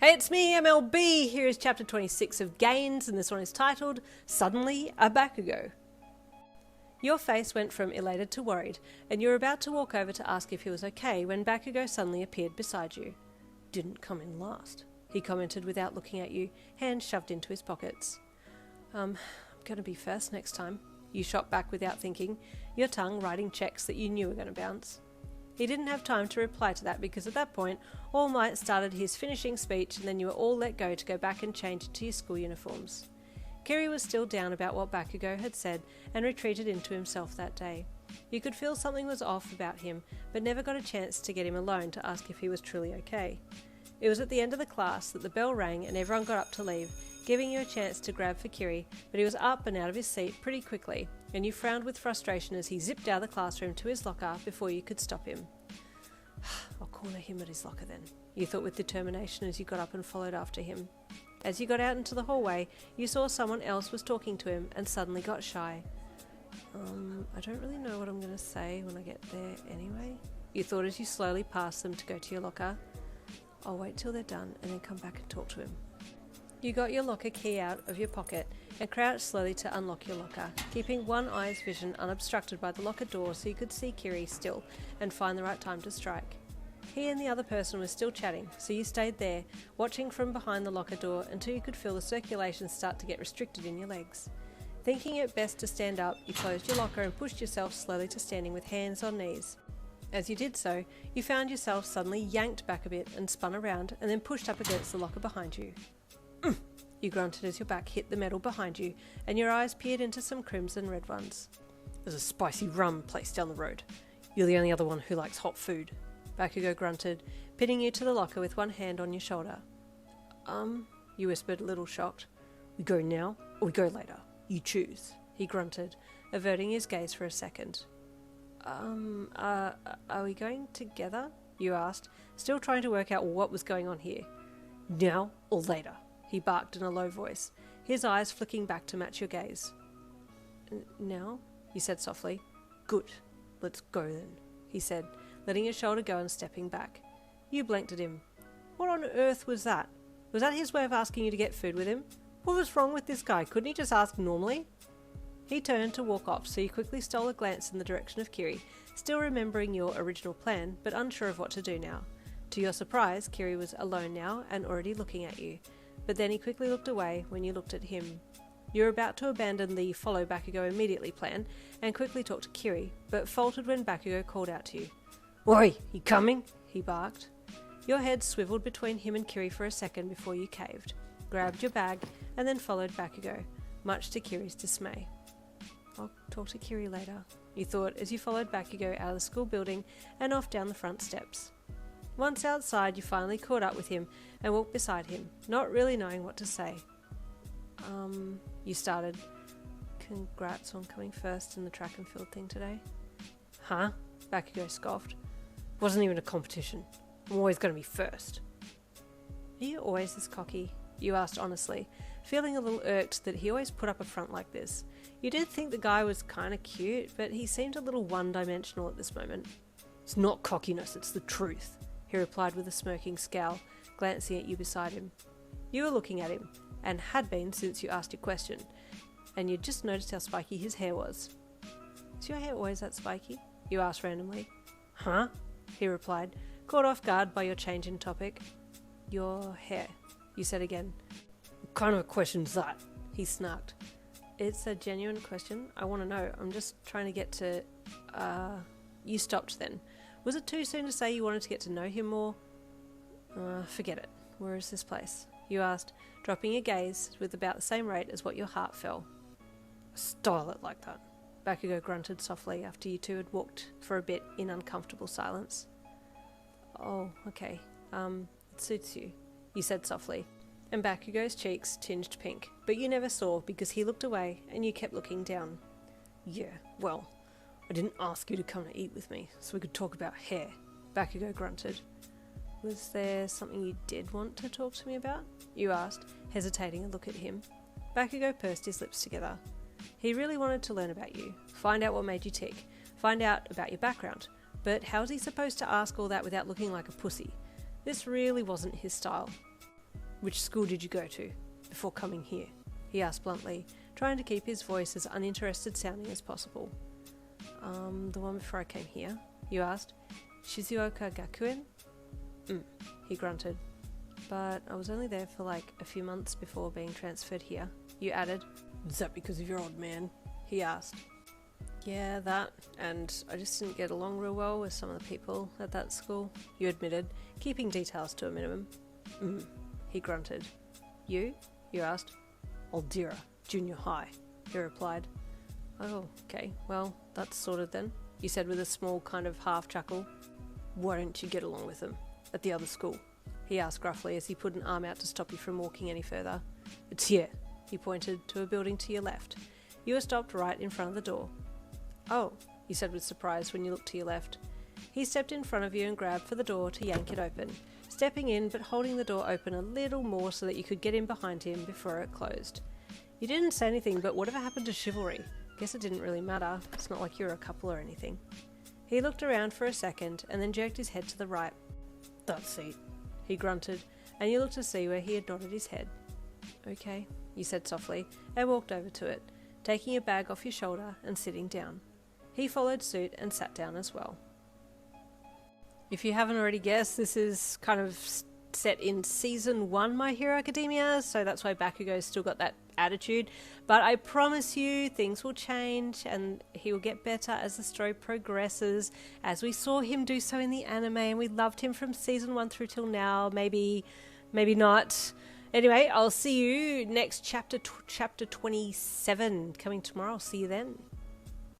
Hey, it's me, MLB! Here is chapter 26 of Gains, and this one is titled, Suddenly a Bakugo. Your face went from elated to worried, and you were about to walk over to ask if he was okay when Bakugo suddenly appeared beside you. Didn't come in last, he commented without looking at you, hands shoved into his pockets. I'm gonna be first next time, you shot back without thinking, your tongue writing checks that you knew were gonna bounce. He didn't have time to reply to that because at that point, All Might started his finishing speech and then you were all let go to go back and change into your school uniforms. Kiri was still down about what Bakugo had said and retreated into himself that day. You could feel something was off about him, but never got a chance to get him alone to ask if he was truly okay. It was at the end of the class that the bell rang and everyone got up to leave, giving you a chance to grab for Kiri, but he was up and out of his seat pretty quickly, and you frowned with frustration as he zipped out of the classroom to his locker before you could stop him. I'll corner him at his locker then, you thought with determination as you got up and followed after him. As you got out into the hallway, you saw someone else was talking to him and suddenly got shy. I don't really know what I'm going to say when I get there anyway, you thought as you slowly passed them to go to your locker. I'll wait till they're done and then come back and talk to him. You got your locker key out of your pocket and crouched slowly to unlock your locker, keeping one eye's vision unobstructed by the locker door so you could see Kiri still and find the right time to strike. He and the other person were still chatting, so you stayed there, watching from behind the locker door until you could feel the circulation start to get restricted in your legs. Thinking it best to stand up, you closed your locker and pushed yourself slowly to standing with hands on knees. As you did so, you found yourself suddenly yanked back a bit and spun around and then pushed up against the locker behind you. You grunted as your back hit the metal behind you and your eyes peered into some crimson red ones. There's a spicy rum place down the road. You're the only other one who likes hot food. Bakugo grunted, pinning you to the locker with one hand on your shoulder. You whispered, a little shocked. We go now or we go later? You choose, he grunted, averting his gaze for a second. Are we going together? You asked, still trying to work out what was going on here. Now or later? He barked in a low voice, his eyes flicking back to match your gaze. Now? You said softly. Good. Let's go then, he said, letting his shoulder go and stepping back. You blinked at him. What on earth was that? Was that his way of asking you to get food with him? What was wrong with this guy? Couldn't he just ask normally? He turned to walk off, so you quickly stole a glance in the direction of Kiri, still remembering your original plan, but unsure of what to do now. To your surprise, Kiri was alone now and already looking at you, but then he quickly looked away when you looked at him. You were about to abandon the follow Bakugo immediately plan and quickly talk to Kiri, but faltered when Bakugo called out to you. Oi, you coming? He barked. Your head swiveled between him and Kiri for a second before you caved, grabbed your bag, and then followed Bakugo, much to Kiri's dismay. I'll talk to Kiri later, you thought as you followed Bakugo out of the school building and off down the front steps. Once outside, you finally caught up with him and walked beside him, not really knowing what to say. You started. Congrats on coming first in the track and field thing today. Huh? Bakugo scoffed. Wasn't even a competition. I'm always going to be first. Are you always this cocky? You asked honestly, feeling a little irked that he always put up a front like this. You did think the guy was kinda cute, but he seemed a little one-dimensional at this moment. It's not cockiness, it's the truth, he replied with a smirking scowl, glancing at you beside him. You were looking at him, and had been since you asked your question, and you'd just noticed how spiky his hair was. Is your hair always that spiky? You asked randomly. Huh? He replied, caught off guard by your change in topic. Your hair, you said again. What kind of a question's that? He snarked. It's a genuine question. I want to know. I'm just trying to get to... You stopped then. Was it too soon to say you wanted to get to know him more? Forget it. Where is this place? You asked, dropping a gaze with about the same rate as what your heart fell. Style it like that. Bakugo grunted softly after you two had walked for a bit in uncomfortable silence. Oh, okay. It suits you, you said softly, and Bakugo's cheeks tinged pink, but you never saw because he looked away and you kept looking down. Yeah, well, I didn't ask you to come to eat with me, so we could talk about hair, Bakugo grunted. Was there something you did want to talk to me about? You asked, hesitating a look at him. Bakugo pursed his lips together. He really wanted to learn about you, find out what made you tick, find out about your background, but how was he supposed to ask all that without looking like a pussy? This really wasn't his style. Which school did you go to before coming here? He asked bluntly, trying to keep his voice as uninterested sounding as possible. The one before I came here, you asked. Shizuoka Gakuen? He grunted. But I was only there for like a few months before being transferred here, you added. Is that because of your old man? He asked. Yeah, that, and I just didn't get along real well with some of the people at that school, you admitted, keeping details to a minimum. He grunted. You asked. Aldira, junior high, he replied. Oh, okay, well, that's sorted then, you said with a small kind of half chuckle. Why don't you get along with them at the other school? He asked gruffly as he put an arm out to stop you from walking any further. It's here, he pointed to a building to your left. You were stopped right in front of the door. Oh, you said with surprise when you looked to your left. He stepped in front of you and grabbed for the door to yank it open, stepping in but holding the door open a little more so that you could get in behind him before it closed. You didn't say anything, but whatever happened to chivalry? Guess it didn't really matter. It's not like you're a couple or anything. He looked around for a second and then jerked his head to the right. That seat, he grunted, and you looked to see where he had nodded his head. Okay, you said softly, and walked over to it, taking your bag off your shoulder and sitting down. He followed suit and sat down as well. If you haven't already guessed, this is kind of set in Season 1 My Hero Academia, so that's why Bakugo's still got that attitude. But I promise you, things will change and he will get better as the story progresses, as we saw him do so in the anime, and we loved him from Season 1 through till now. Maybe not. Anyway, I'll see you next chapter 27 coming tomorrow. I'll see you then.